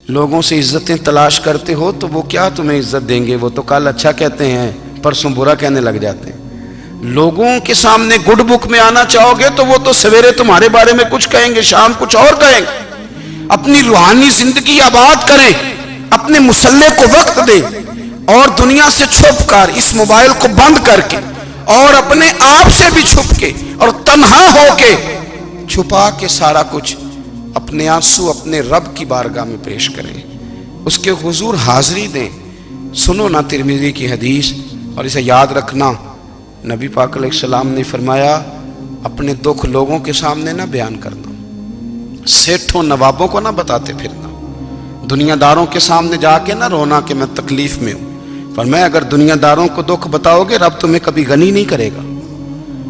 لوگوں سے عزتیں تلاش کرتے ہو تو وہ کیا تمہیں عزت دیں گے؟ وہ تو کل اچھا کہتے ہیں، پرسوں برا کہنے لگ جاتے ہیں۔ لوگوں کے سامنے گڈ بک میں آنا چاہو گے تو وہ تو سویرے تمہارے بارے میں کچھ کہیں گے، شام کچھ اور کہیں گے۔ اپنی روحانی زندگی آباد کریں، اپنے مسلح کو وقت دیں، اور دنیا سے چھپ کر اس موبائل کو بند کر کے اور اپنے آپ سے بھی چھپ کے اور تنہا ہو کے چھپا کے سارا کچھ اپنے آنسو اپنے رب کی بارگاہ میں پیش کریں، اس کے حضور حاضری دیں۔ سنو نا ترمذی کی حدیث، اور اسے یاد رکھنا، نبی پاک علیہ السلام نے فرمایا اپنے دکھ لوگوں کے سامنے نہ بیان کرنا، سیٹھوں نوابوں کو نہ بتاتے پھرنا، دنیا داروں کے سامنے جا کے نہ رونا کہ میں تکلیف میں ہوں۔ فرمایا اگر دنیا داروں کو دکھ بتاؤ گے رب تمہیں کبھی غنی نہیں کرے گا۔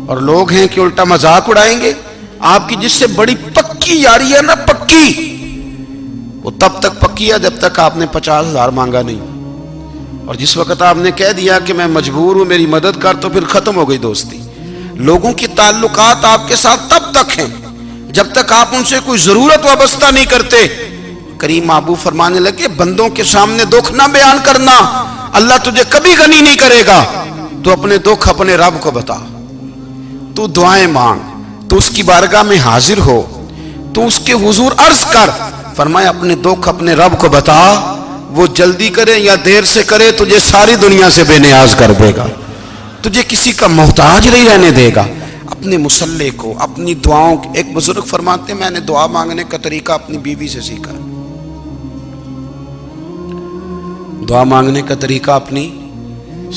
اور لوگ ہیں کہ الٹا مذاق اڑائیں گے آپ کی، جس سے بڑی پکی یاری ہے نا، پکی، وہ تب تک پکی ہے جب تک آپ نے 50,000 مانگا نہیں، اور جس وقت آپ نے کہہ دیا کہ میں مجبور ہوں میری مدد کر، تو پھر ختم ہو گئی دوستی۔ لوگوں کی تعلقات آپ کے ساتھ تب تک ہیں جب تک آپ ان سے کوئی ضرورت وابستہ نہیں کرتے۔ کریم محبوب فرمانے لگے بندوں کے سامنے دکھ نہ بیان کرنا، اللہ تجھے کبھی غنی نہیں کرے گا۔ تو اپنے دکھ اپنے رب کو بتا، تو دعائیں مانگ، تو اس کی بارگاہ میں حاضر ہو، تو اس کے حضور عرض کر۔ فرمایا اپنے دکھ اپنے رب کو بتا، وہ جلدی کرے یا دیر سے کرے تجھے ساری دنیا سے بے نیاز کر دے گا، تجھے کسی کا محتاج نہیں رہنے دے گا۔ اپنے مسلح کو، اپنی دعاؤں، ایک بزرگ فرماتے ہیں میں نے دعا مانگنے کا طریقہ اپنی بیوی سے سیکھا، دعا مانگنے کا طریقہ اپنی،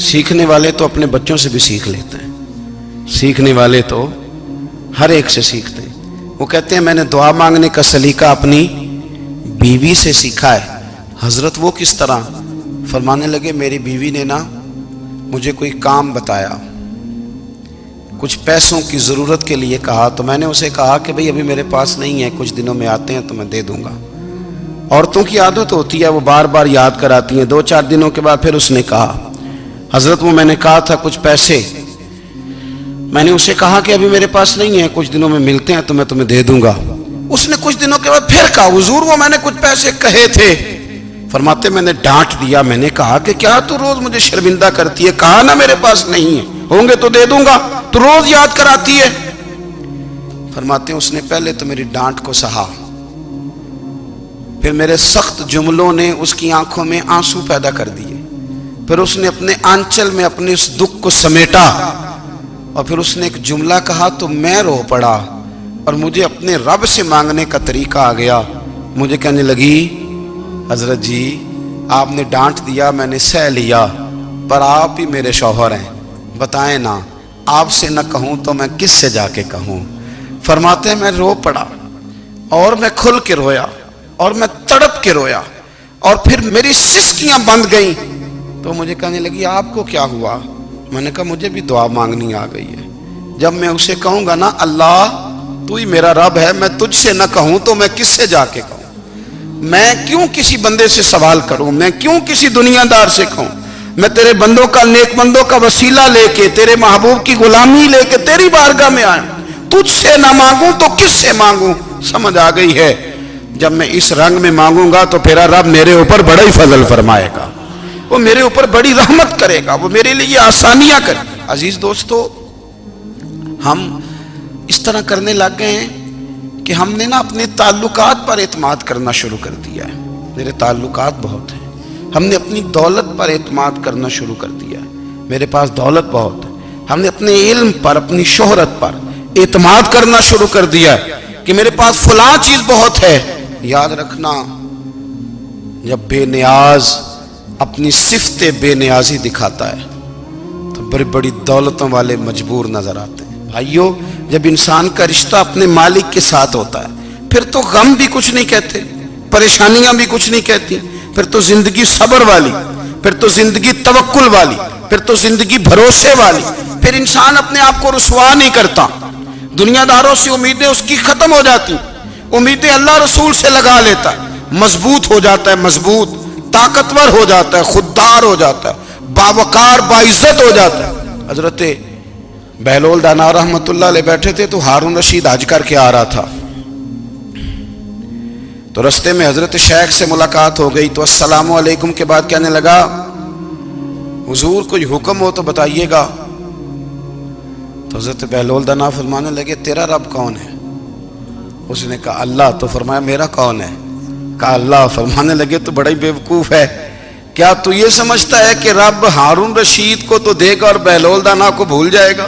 سیکھنے والے تو اپنے بچوں سے بھی سیکھ لیتے ہیں، سیکھنے والے تو ہر ایک سے سیکھتے ہیں۔ وہ کہتے ہیں میں نے دعا مانگنے کا سلیقہ اپنی بیوی سے سیکھا ہے۔ حضرت وہ کس طرح؟ فرمانے لگے میری بیوی نے نا مجھے کوئی کام بتایا، کچھ پیسوں کی ضرورت کے لیے کہا، تو میں نے اسے کہا کہ بھئی ابھی میرے پاس نہیں ہے، کچھ دنوں میں آتے ہیں تو میں دے دوں گا۔ عورتوں کی عادت ہوتی ہے وہ بار بار یاد کراتی ہیں، 2-4 دنوں کے بعد پھر اس نے کہا حضرت وہ میں نے کہا تھا کچھ پیسے، میں نے اسے کہا کہ ابھی میرے پاس نہیں ہے، کچھ دنوں میں ملتے ہیں تو میں تمہیں دے دوں گا۔ اس نے کچھ دنوں کے بعد پھر کہا حضور وہ میں نے کچھ پیسے کہے تھے۔ فرماتے میں نے ڈانٹ دیا، میں نے کہا کہ کیا تو روز مجھے شرمندہ کرتی ہے، کہا نا میرے پاس نہیں ہے، ہوں گے تو دے دوں گا، تو روز یاد کراتی ہے۔ فرماتے ہیں اس نے پہلے تو میری ڈانٹ کو سہا، پھر میرے سخت جملوں نے اس کی آنکھوں میں آنسو پیدا کر دیے، پھر اس نے اپنے آنچل میں اپنے اس دکھ کو سمیٹا، اور پھر اس نے ایک جملہ کہا تو میں رو پڑا، اور مجھے اپنے رب سے مانگنے کا طریقہ آ گیا۔ مجھے کہنے لگی حضرت جی آپ نے ڈانٹ دیا میں نے سہ لیا، پر آپ ہی میرے شوہر ہیں، بتائیں نا آپ سے نہ کہوں تو میں کس سے جا کے کہوں۔ فرماتے ہیں میں رو پڑا، اور میں کھل کے رویا، اور میں تڑپ کے رویا، اور پھر میری سسکیاں بند گئیں۔ تو مجھے کہنے لگی آپ کو کیا ہوا؟ میں نے کہا مجھے بھی دعا مانگنی آ گئی ہے، جب میں اسے کہوں گا نا اللہ تو ہی میرا رب ہے، میں تجھ سے نہ کہوں تو میں کس سے جا کے کہوں؟ میں کیوں کسی بندے سے سوال کروں؟ میں کیوں کسی دنیا دار سے کہوں؟ میں تیرے بندوں کا، نیک بندوں کا وسیلہ لے کے، تیرے محبوب کی غلامی لے کے تیری بارگاہ میں آیا، تجھ سے نہ مانگوں تو کس سے مانگوں؟ سمجھ آ گئی ہے؟ جب میں اس رنگ میں مانگوں گا تو پھر رب میرے اوپر بڑا ہی فضل فرمائے گا، وہ میرے اوپر بڑی رحمت کرے گا، وہ میرے لیے آسانیاں کرے گا۔ عزیز دوستو، ہم اس طرح کرنے لگ گئے ہیں کہ ہم نے نا اپنے تعلقات پر اعتماد کرنا شروع کر دیا ہے۔ میرے تعلقات بہت ہیں، ہم نے اپنی دولت پر اعتماد کرنا شروع کر دیا ہے، میرے پاس دولت بہت ہے۔ ہم نے اپنے علم پر، اپنی شہرت پر اعتماد کرنا شروع کر دیا ہے کہ میرے پاس فلاں چیز بہت ہے۔ یاد رکھنا جب بے نیاز اپنی صفت بے نیازی دکھاتا ہے تو بڑی بڑی دولتوں والے مجبور نظر آتے ہیں۔ بھائیو جب انسان کا رشتہ اپنے مالک کے ساتھ ہوتا ہے پھر تو غم بھی کچھ نہیں کہتے، پریشانیاں بھی کچھ نہیں کہتی، پھر تو زندگی صبر والی، پھر تو زندگی توکل والی، پھر تو زندگی بھروسے والی، پھر انسان اپنے آپ کو رسوا نہیں کرتا، دنیا داروں سے امیدیں اس کی ختم ہو جاتی، امیدیں اللہ رسول سے لگا لیتا ہے، مضبوط ہو جاتا ہے، مضبوط، طاقتور ہو جاتا ہے، خوددار ہو جاتا ہے، باوقار باعزت ہو جاتا ہے۔ حضرت بہلول دانا رحمت اللہ علیہ بیٹھے تھے تو ہارون رشید حج کر کے آ رہا تھا، تو رستے میں حضرت شیخ سے ملاقات ہو گئی تو السلام علیکم کے بعد کہنے لگا حضور کوئی حکم ہو تو بتائیے گا. تو حضرت بہلول دانا فرمانے لگے تیرا رب کون ہے؟ اس نے کہا اللہ. تو فرمایا میرا کون ہے؟ کہا اللہ. فرمانے لگے تو بڑا ہی بیوقوف ہے، کیا تو یہ سمجھتا ہے کہ رب ہارون رشید کو تو دے گا اور بہلول دانا کو بھول جائے گا؟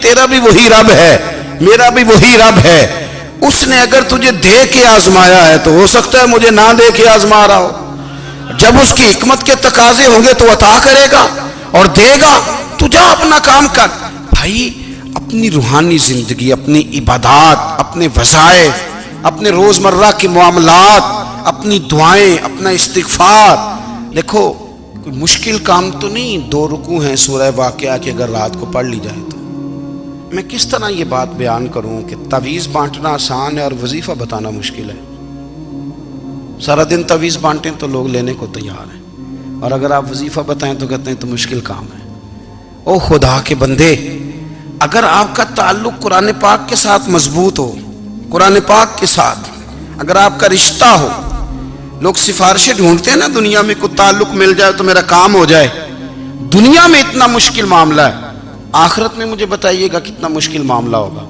تیرا بھی وہی رب ہے، میرا بھی وہی رب ہے. اس نے اگر تجھے دے کے آزمایا ہے تو ہو سکتا ہے مجھے نہ دے کے آزما رہا ہو. جب اس کی حکمت کے تقاضے ہوں گے تو عطا کرے گا اور دے گا. تو جا اپنا کام کر. بھائی اپنی روحانی زندگی، اپنی عبادات، اپنے وظائف، اپنے روزمرہ کے معاملات، اپنی دعائیں، اپنا استغفار. دیکھو کوئی مشکل کام تو نہیں 2 رکوع ہیں سورہ واقعہ کہ اگر رات کو پڑھ لی جائے تو. میں کس طرح یہ بات بیان کروں کہ تعویذ بانٹنا آسان ہے اور وظیفہ بتانا مشکل ہے. سارا دن تعویذ بانٹیں تو لوگ لینے کو تیار ہیں، اور اگر آپ وظیفہ بتائیں تو کہتے ہیں تو مشکل کام ہے. او خدا کے بندے، اگر آپ کا تعلق قرآن پاک کے ساتھ مضبوط ہو، قرآن پاک کے ساتھ اگر آپ کا رشتہ ہو، لوگ سفارشیں ڈھونڈتے ہیں نا دنیا میں، کوئی تعلق مل جائے تو میرا کام ہو جائے. دنیا میں اتنا مشکل معاملہ ہے، آخرت میں مجھے بتائیے گا کتنا مشکل معاملہ ہوگا.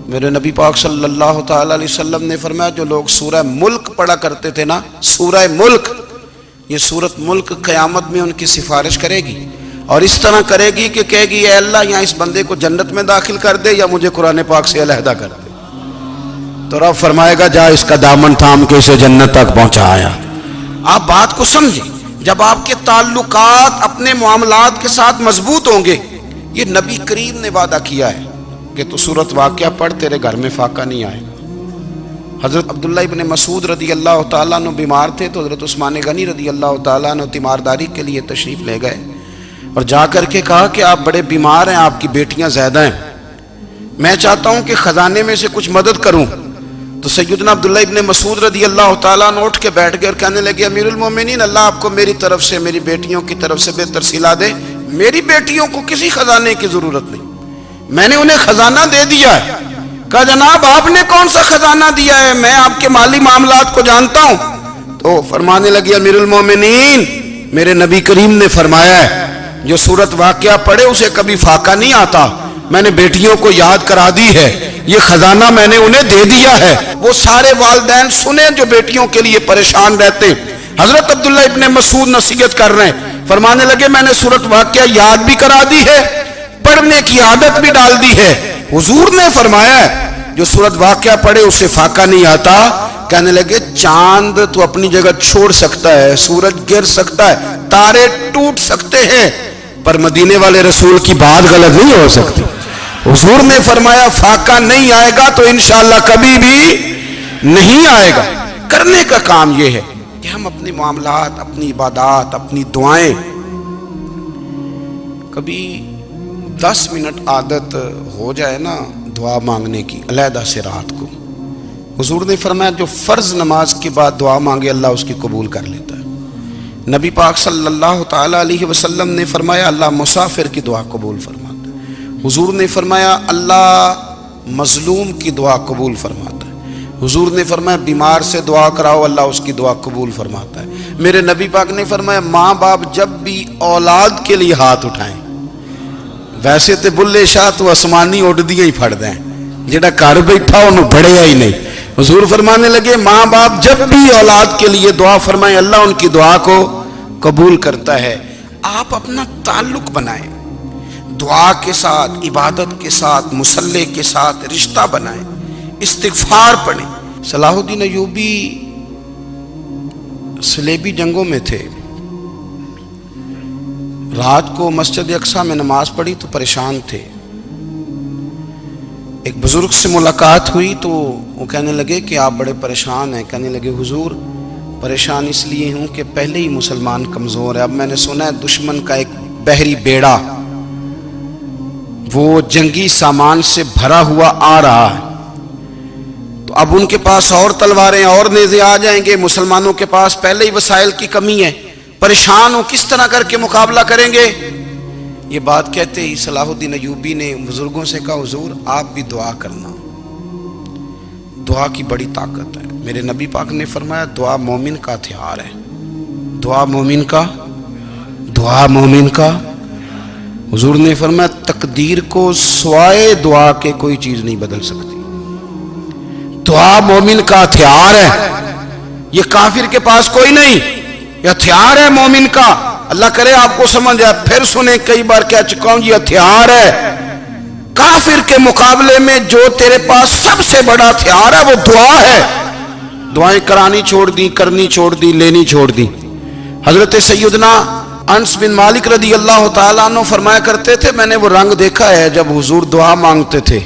میرے نبی پاک صلی اللہ تعالی علیہ وسلم نے فرمایا جو لوگ سورہ ملک پڑھا کرتے تھے نا، سورہ ملک، یہ سورت ملک قیامت میں ان کی سفارش کرے گی، اور اس طرح کرے گی کہ کہے گی اے اللہ یہاں اس بندے کو جنت میں داخل کر دے یا مجھے قرآن پاک سے علیحدہ کر دے. تو رب فرمائے گا جا اس کا دامن تھام کے اسے جنت تک پہنچایا. آپ بات کو سمجھیں، جب آپ کے تعلقات اپنے معاملات کے ساتھ مضبوط ہوں گے، یہ نبی کریم نے وعدہ کیا ہے کہ تو سورت واقعہ پڑھ تیرے گھر میں فاقہ نہیں آئے گا. حضرت عبداللہ ابن مسعود رضی اللہ تعالیٰ عنہ بیمار تھے تو حضرت عثمان غنی رضی اللہ تعالیٰ عنہ تیمارداری کے لیے تشریف لے گئے اور جا کر کے کہا کہ آپ بڑے بیمار ہیں، آپ کی بیٹیاں زیادہ ہیں، میں چاہتا ہوں کہ خزانے میں سے کچھ مدد کروں. تو سیدنا عبداللہ ابن مسعود رضی اللہ تعالیٰ عنہ اٹھ کے بیٹھ گئے اور کہنے لگے امیر المومنین، اللہ آپ کو میری طرف سے، میری بیٹیوں کی طرف سے بہتر صلہ دے. میری بیٹیوں کو کسی خزانے کی ضرورت نہیں، میں نے انہیں خزانہ دے دیا ہے. کہا جناب آپ نے کون سا خزانہ دیا ہے، میں آپ کے مالی معاملات کو جانتا ہوں. تو فرمانے لگے امیر المومنین، میرے نبی کریم نے فرمایا ہے جو سورت واقعہ پڑھے اسے کبھی فاقہ نہیں آتا. میں نے بیٹیوں کو یاد کرا دی ہے، یہ خزانہ میں نے انہیں دے دیا ہے. وہ سارے والدین سنیں جو بیٹیوں کے لیے پریشان رہتے. حضرت عبداللہ ابن مسعود نصیحت کر رہے ہیں، فرمانے لگے میں نے سورت واقعہ یاد بھی کرا دی ہے، پڑھنے کی عادت بھی ڈال دی ہے. حضور نے فرمایا ہے جو سورت واقعہ پڑھے اسے فاقہ نہیں آتا. کہنے لگے چاند تو اپنی جگہ چھوڑ سکتا ہے، سورج گر سکتا ہے، تارے ٹوٹ سکتے ہیں، پر مدینے والے رسول کی بات غلط نہیں ہو سکتی. حضور نے فرمایا فاقہ نہیں آئے گا تو انشاءاللہ کبھی بھی نہیں آئے گا. کرنے کا کام یہ ہے کہ ہم اپنے معاملات، اپنی عبادات، اپنی دعائیں، کبھی 10 منٹ عادت ہو جائے نا دعا مانگنے کی علیحدہ سے رات کو. حضور نے فرمایا جو فرض نماز کے بعد دعا مانگے اللہ اس کی قبول کر لیتا ہے. نبی پاک صلی اللہ تعالی علیہ وسلم نے فرمایا اللہ مسافر کی دعا قبول فرماتا ہے. حضور نے فرمایا اللہ مظلوم کی دعا قبول فرماتا ہے. حضور نے فرمایا بیمار سے دعا کراؤ اللہ اس کی دعا قبول فرماتا ہے. میرے نبی پاک نے فرمایا ماں باپ جب بھی اولاد کے لیے ہاتھ اٹھائیں، ویسے تے بلے شاہ تو آسمانی اڈ دیا ہی پھڑ دیں، جڑا گھر بیٹھا انہوں بڑھیا ہی نہیں. حضور فرمانے لگے ماں باپ جب بھی اولاد کے لیے دعا فرمائیں اللہ ان کی دعا کو قبول کرتا ہے. آپ اپنا تعلق بنائیں دعا کے ساتھ، عبادت کے ساتھ، مصلی کے ساتھ رشتہ بنائیں، استغفار پڑھیں. صلاح الدین ایوبی صلیبی جنگوں میں تھے، رات کو مسجد اقصیٰ میں نماز پڑھی تو پریشان تھے. ایک بزرگ سے ملاقات ہوئی تو وہ کہنے لگے کہ آپ بڑے پریشان ہیں. کہنے لگے حضور پریشان اس لیے ہوں کہ پہلے ہی مسلمان کمزور ہے، اب میں نے سنا ہے دشمن کا ایک بحری بیڑا وہ جنگی سامان سے بھرا ہوا آ رہا ہے، تو اب ان کے پاس اور تلواریں اور نیزے آ جائیں گے، مسلمانوں کے پاس پہلے ہی وسائل کی کمی ہے، پریشان ہو کس طرح کر کے مقابلہ کریں گے. یہ بات کہتے ہی صلاح الدین ایوبی نے بزرگوں سے کہا حضور آپ بھی دعا کرنا، دعا کی بڑی طاقت ہے. میرے نبی پاک نے فرمایا دعا مومن کا ہتھیار ہے، دعا مومن کا، دعا مومن کا۔ حضور نے فرمایا تقدیر کو سوائے دعا کے کوئی چیز نہیں بدل سکتی، دعا مومن کا ہتھیار ہے، یہ کافر کے پاس کوئی نہیں، یہ ہتھیار ہے مومن کا۔ اللہ کرے آپ کو سمجھ آئے، پھر سنیں، کئی بار کہہ چکا ہوں یہ ہتھیار ہے۔ کافر کے مقابلے میں جو تیرے پاس سب سے بڑا ہتھیار ہے وہ دعا ہے۔ دعائیں کرانی چھوڑ دی، کرنی چھوڑ دی، لینی چھوڑ دی۔ حضرت سیدنا انس بن مالک رضی اللہ تعالیٰ عنہ فرمایا کرتے تھے، میں نے وہ رنگ دیکھا ہے جب حضور دعا مانگتے تھے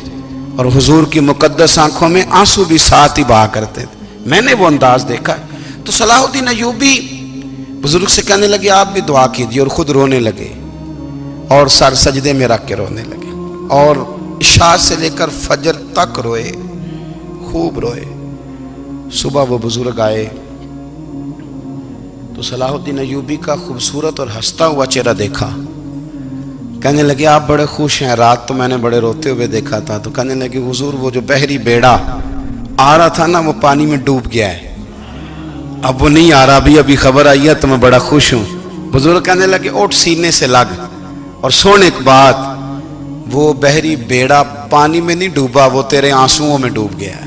اور حضور کی مقدس آنکھوں میں آنسو بھی ساتھ ہی بہا کرتے تھے، میں نے وہ انداز دیکھا ہے۔ تو صلاح الدین ایوبی بزرگ سے کہنے لگے آپ بھی دعا کیجیے، اور خود رونے لگے اور سر سجدے میں رکھ کے رونے لگے، اور عشاء سے لے کر فجر تک روئے، خوب روئے۔ صبح وہ بزرگ آئے تو صلاح الدین ایوبی کا خوبصورت اور ہنستا ہوا چہرہ دیکھا، کہنے لگے آپ بڑے خوش ہیں، رات تو میں نے بڑے روتے ہوئے دیکھا تھا۔ تو کہنے لگے حضور وہ جو بحری بیڑا آ رہا تھا نا وہ پانی میں ڈوب گیا ہے، اب وہ نہیں آ رہا، ابھی خبر آئی ہے تو میں بڑا خوش ہوں۔ بزرگ کہنے لگے اٹھ سینے سے لگ اور سن ایک بات، وہ بحری بیڑا پانی میں نہیں ڈوبا، وہ تیرے آنسوؤں میں ڈوب گیا ہے۔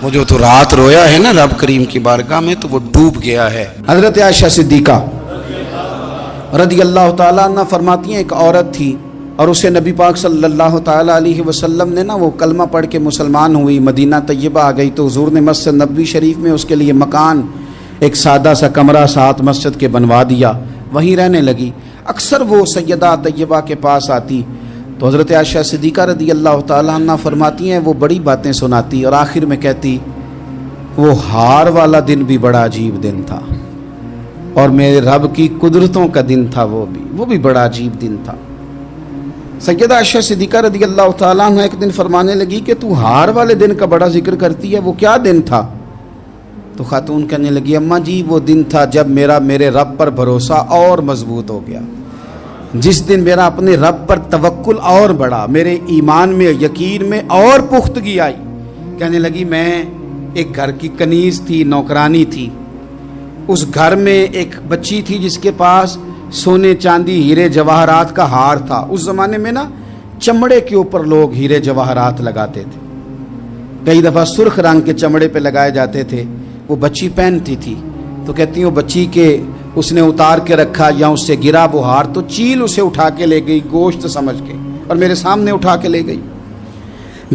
وہ جو تو رات رویا ہے نا رب کریم کی بارگاہ میں تو وہ ڈوب گیا ہے۔ حضرت عائشہ صدیقہ رضی اللہ تعالیٰ عنہ فرماتی ہیں ایک عورت تھی اور اسے نبی پاک صلی اللہ تعالیٰ علیہ وسلم نے نا وہ کلمہ پڑھ کے مسلمان ہوئی، مدینہ طیبہ آ گئی تو حضور نے مسجد نبوی شریف میں اس کے لیے مکان، ایک سادہ سا کمرہ ساتھ مسجد کے بنوا دیا، وہیں رہنے لگی۔ اکثر وہ سیدہ طیبہ کے پاس آتی تو حضرت عائشہ صدیقہ رضی اللہ تعالیٰ عنہ فرماتی ہیں وہ بڑی باتیں سناتی اور آخر میں کہتی وہ ہار والا دن بھی بڑا عجیب دن تھا اور میرے رب کی قدرتوں کا دن تھا، وہ بھی بڑا عجیب دن تھا۔ سیدہ عائشہ صدیقہ رضی اللہ تعالیٰ عنہ ایک دن فرمانے لگی کہ تو ہار والے دن کا بڑا ذکر کرتی ہے، وہ کیا دن تھا؟ تو خاتون کہنے لگی اماں جی وہ دن تھا جب میرے رب پر بھروسہ اور مضبوط ہو گیا، جس دن میرا اپنے رب پر توکل اور بڑھا، میرے ایمان میں یقین میں اور پختگی آئی۔ کہنے لگی میں ایک گھر کی کنیز تھی، نوکرانی تھی، اس گھر میں ایک بچی تھی جس کے پاس سونے چاندی ہیرے جواہرات کا ہار تھا۔ اس زمانے میں نا چمڑے کے اوپر لوگ ہیرے جواہرات لگاتے تھے، کئی دفعہ سرخ رنگ کے چمڑے پہ لگائے جاتے تھے، وہ بچی پہنتی تھی۔ تو کہتی ہیں وہ بچی کے اس نے اتار کے رکھا یا اس سے گرا وہ ہار تو چیل اسے اٹھا کے لے گئی گوشت سمجھ کے اور میرے سامنے اٹھا کے لے گئی۔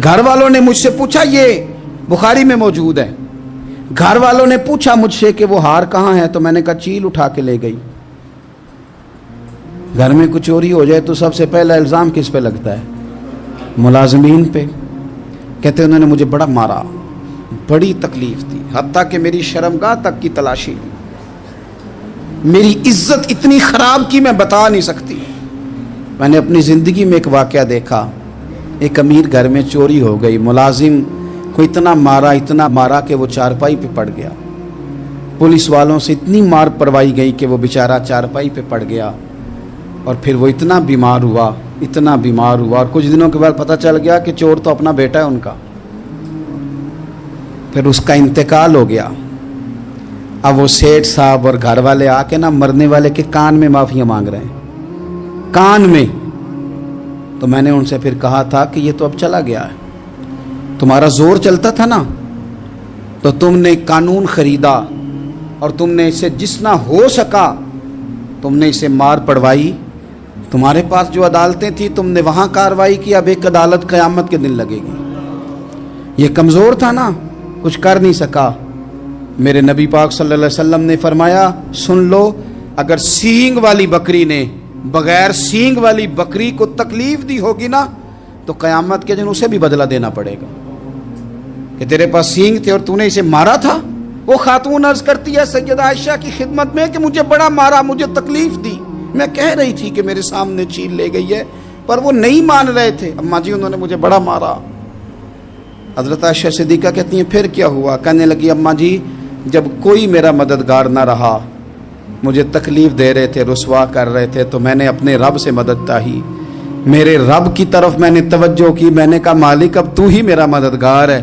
گھر والوں نے مجھ سے پوچھا، یہ بخاری میں موجود ہے، گھر والوں نے پوچھا مجھ سے کہ وہ ہار کہاں ہے تو میں نے کہا چیل اٹھا کے لے گئی۔ گھر میں کچھ چوری ہو جائے تو سب سے پہلا الزام کس پہ لگتا ہے؟ ملازمین پہ۔ کہتے انہوں نے مجھے بڑا مارا، بڑی تکلیف تھی، حتیٰ کہ میری شرمگاہ تک کی تلاشی لی، میری عزت اتنی خراب کی میں بتا نہیں سکتی۔ میں نے اپنی زندگی میں ایک واقعہ دیکھا، ایک امیر گھر میں چوری ہو گئی، ملازم کو اتنا مارا کہ وہ چارپائی پہ پڑ گیا، پولیس والوں سے اتنی مار پروائی گئی کہ وہ بیچارہ چارپائی پہ پڑ گیا، اور پھر وہ اتنا بیمار ہوا اور کچھ دنوں کے بعد پتہ چل گیا کہ چور تو اپنا بیٹا ہے ان کا، پھر اس کا انتقال ہو گیا۔ اب وہ سیٹھ صاحب اور گھر والے آ کے نا مرنے والے کے کان میں معافیاں مانگ رہے ہیں، کان میں۔ تو میں نے ان سے پھر کہا تھا کہ یہ تو اب چلا گیا ہے، تمہارا زور چلتا تھا نا تو تم نے قانون خریدا اور تم نے اسے جتنا ہو سکا تم نے اسے مار پڑوائی، تمہارے پاس جو عدالتیں تھیں تم نے وہاں کارروائی کی، اب ایک عدالت قیامت کے دن لگے گی۔ یہ کمزور تھا نا، کچھ کر نہیں سکا۔ میرے نبی پاک صلی اللہ علیہ وسلم نے فرمایا سن لو، اگر سینگ والی بکری نے بغیر سینگ والی بکری کو تکلیف دی ہوگی نا تو قیامت کے دن اسے بھی بدلہ دینا پڑے گا کہ تیرے پاس سینگ تھے اور تو نے اسے مارا تھا۔ وہ خاتون عرض کرتی ہے سیدہ عائشہ کی خدمت میں کہ مجھے بڑا مارا، مجھے تکلیف دی، میں کہہ رہی تھی کہ میرے سامنے چیل لے گئی ہے پر وہ نہیں مان رہے تھے، اماں جی انہوں نے مجھے بڑا مارا۔ حضرت عائشہ صدیقہ کہتی ہیں پھر کیا ہوا؟ کہنے لگی اماں جی جب کوئی میرا مددگار نہ رہا، مجھے تکلیف دے رہے تھے، رسوا کر رہے تھے، تو میں نے اپنے رب سے مدد چاہی، میرے رب کی طرف میں نے توجہ کی، میں نے کہا مالک اب تو ہی میرا مددگار ہے،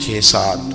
6-7,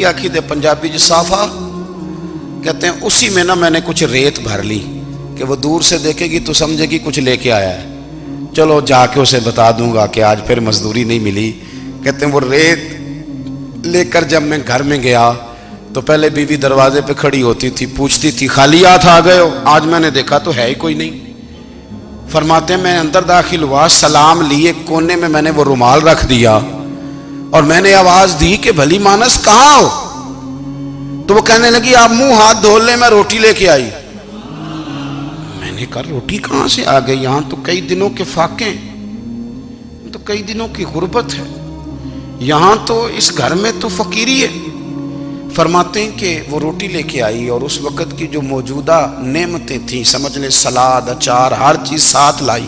پکی آخی دے پنجابی جو صافا کہتے ہیں اسی میں نا میں نے کچھ ریت بھر لی کہ وہ دور سے دیکھے گی تو سمجھے گی کچھ لے کے آیا ہے، چلو جا کے اسے بتا دوں گا کہ آج پھر مزدوری نہیں ملی۔ کہتے ہیں وہ ریت لے کر جب میں گھر میں گیا تو پہلے بیوی دروازے پہ کھڑی ہوتی تھی، پوچھتی تھی خالی ہاتھ آ گئے ہو؟ آج میں نے دیکھا تو ہے ہی کوئی نہیں۔ فرماتے ہیں میں اندر داخل ہوا، سلام لیے، کونے میں میں نے وہ رومال رکھ دیا اور میں نے آواز دی کہ بھلی مانس کہاں ہو؟ تو وہ کہنے لگی آپ منہ ہاتھ دھو لیں، میں روٹی لے کے آئی۔ میں نے کہا روٹی کہاں سے آ گئی؟ یہاں تو کئی دنوں کے فاقے، تو کئی دنوں کی غربت ہے، یہاں تو اس گھر میں تو فقیری ہے۔ فرماتے ہیں کہ وہ روٹی لے کے آئی اور اس وقت کی جو موجودہ نعمتیں تھیں، سمجھ لیں سلاد، اچار، ہر چیز ساتھ لائی۔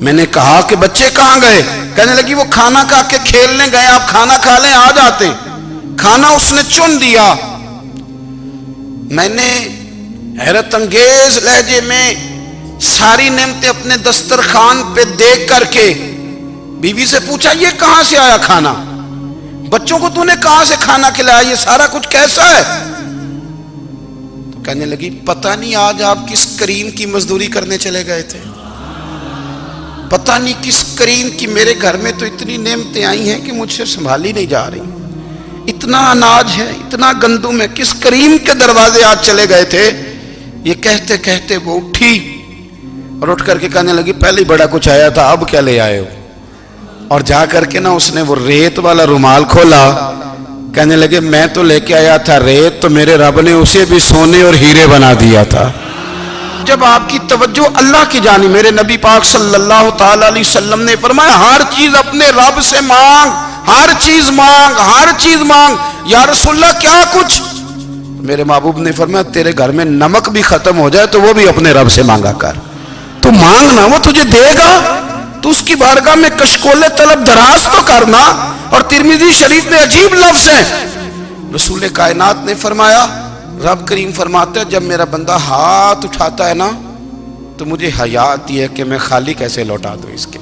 میں نے کہا کہ بچے کہاں گئے؟ کہنے لگی وہ کھانا کھا کے کھیلنے گئے، آپ کھانا کھا لیں آ جاتے۔ کھانا اس نے چن دیا۔ میں نے حیرت انگیز لہجے میں ساری نعمتیں اپنے دسترخوان پہ دیکھ کر کے بیوی سے پوچھا یہ کہاں سے آیا کھانا؟ بچوں کو تو نے کہاں سے کھانا کھلایا؟ یہ سارا کچھ کیسا ہے؟ تو کہنے لگی پتہ نہیں آج آپ کس کریم کی مزدوری کرنے چلے گئے تھے، پتہ نہیں کس کریم کی، میرے گھر میں تو اتنی نعمتیں آئی ہیں کہ مجھ سے سنبھالی نہیں جا رہی، اتنا اناج ہے، اتنا گندم ہے، کس کریم کے دروازے آج چلے گئے تھے؟ یہ کہتے کہتے وہ اٹھی اور اٹھ کر کے کہنے لگی پہلے بڑا کچھ آیا تھا، اب کیا لے آئے ہو؟ اور جا کر کے نا اس نے وہ ریت والا رومال کھولا، کہنے لگے میں تو لے کے آیا تھا ریت، تو میرے رب نے اسے بھی سونے اور ہیرے بنا دیا تھا۔ جب آپ کی توجہ اللہ کی جانب، میرے نبی پاک صلی اللہ تعالی علیہ وسلم نے فرمایا ہر چیز اپنے رب سے مانگ، ہر چیز مانگ، ہر چیز مانگ۔ یا رسول اللہ کیا کچھ؟ میرے محبوب نے فرمایا تیرے گھر میں نمک بھی ختم ہو جائے تو وہ بھی اپنے رب سے مانگا کر، تو مانگنا وہ تجھے دے گا، تو اس کی بارگاہ میں کشکول طلب دراز تو کرنا۔ اور ترمذی شریف میں عجیب لفظ ہے، رسول کائنات نے فرمایا، رب کریم فرماتا ہے جب میرا بندہ ہاتھ اٹھاتا ہے نا تو مجھے حیا آتی ہے کہ میں خالی کیسے لوٹا دوں اس کے۔